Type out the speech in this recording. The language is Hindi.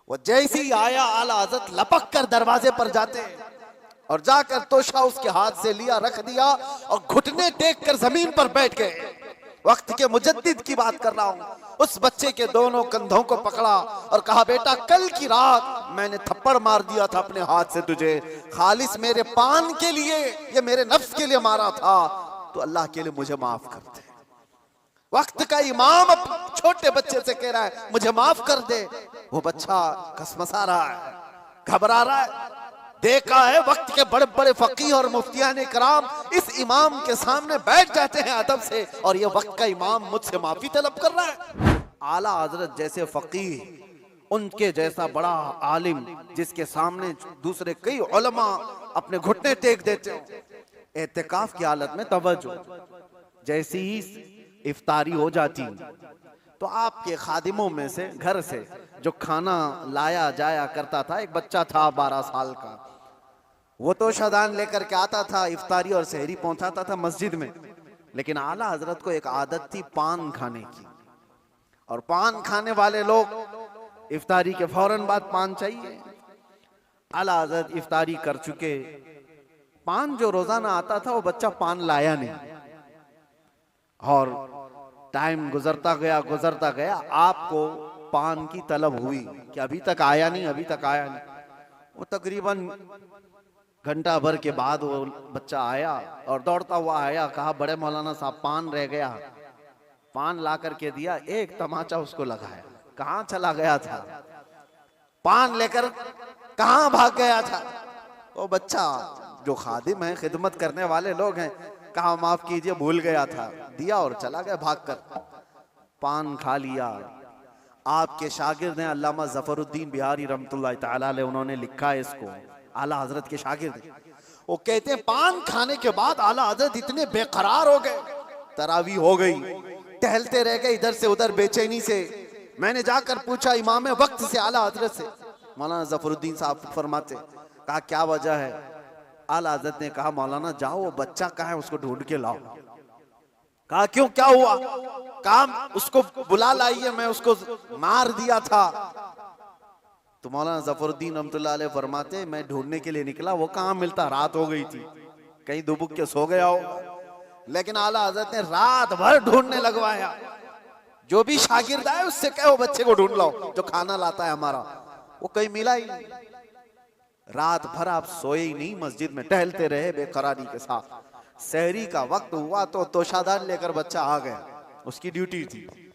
वो जैसे ही आया आला हजरत लपक कर दरवाजे पर जाते और जाकर तोशा उसके हाथ से लिया, रख दिया और घुटने टेक कर जमीन पर बैठ गए। वक्त के मुजद्दिद की बात कर रहा हूं। उस बच्चे के दोनों कंधों को पकड़ा और कहा, बेटा कल की रात मैंने थप्पड़ मार दिया था अपने हाथ से तुझे, खालिस मेरे पान के लिए, ये मेरे नफ्स के लिए मारा था, तो अल्लाह के लिए मुझे माफ कर दे। वक्त का इमाम अब छोटे बच्चे से कह रहा है मुझे माफ कर दे। वो बच्चा कसमसा रहा है, घबरा रहा है। देखा है वक्त के बड़े बड़े फकीह और मुफ्तियान कराम इस इमाम के सामने बैठ जाते हैं अदब से, और ये वक्त का इमाम मुझसे माफी तलब कर रहा है। आला हजरत जैसे फकीह, उनके जैसा बड़ा आलिम जिसके सामने दूसरे कई उलमा अपने घुटने टेक देते हो। एहतिकाफ की हालत में तवज्जो, जैसी ही इफ्तारी हो जाती तो आपके खादिमों में से घर से जो खाना लाया जाया करता था, एक बच्चा था 12 साल का, वो तो शदान लेकर के आता था, इफ्तारी और सहरी पहुंचाता था मस्जिद में। लेकिन आला हजरत को एक आदत थी पान खाने की, और पान खाने वाले लोग इफ्तारी के फौरन बाद पान चाहिए। आला हजरत इफ्तारी कर चुके, पान जो रोजाना आता था वो बच्चा पान लाया नहीं, और टाइम गुजरता गया, आपको पान की तलब हुई कि अभी तक आया नहीं, अभी तक आया नहीं। वो तकरीबन घंटा भर के बाद वो बच्चा आया और दौड़ता हुआ आया, कहा बड़े मौलाना साहब पान रह गया। पान ला करके दिया, एक तमाचा उसको लगाया, कहां चला गया था, पान लेकर कहां भाग गया था। वो बच्चा, जो खादिम है, खिदमत करने वाले लोग हैं, कहा माफ कीजिए भूल गया था, दिया और चला गया भागकर। पान खा लिया। आपके शागिर्द हैं अल्लामा जफरुद्दीन बिहारी रहमतुल्लाह तआला अलैह, उन्होंने लिखा है इसको, आला हजरत के शागिर्द। वो कहते हैं पान खाने के बाद आला हजरत इतने बेकरार हो गए, तरावी हो गई, टहलते रह गए इधर से उधर बेचैनी से। मैंने जाकर पूछा इमाम वक्त से, आला हजरत से, मौलाना जफरुद्दीन साहब फरमाते, कहा क्या वजह है। आला हजरत ने कहा मौलाना जाओ वो बच्चा कहाँ है उसको ढूंढ के लाओ। कहा क्यों, क्या हुआ। काम उसको बुला लाइए, मैं उसको मार दिया था। तो मौलाना जफरुद्दीन रहमतुल्लाह अलैह फरमाते, मैं ढूंढने के लिए निकला, वो कहाँ मिलता, रात हो गई थी, कहीं दुबुक के सो गया हो। लेकिन आला हजरत ने रात भर ढूंढने लगवाया। जो भी शागिर्द आए उससे कहो बच्चे को ढूंढ लाओ जो खाना लाता है हमारा, वो कहीं मिला ही नहीं। रात भर आप सोए ही नहीं, मस्जिद में टहलते रहे बेकरारी के साथ। सहरी का वक्त हुआ तो तोशादान लेकर बच्चा आ गया, उसकी ड्यूटी थी।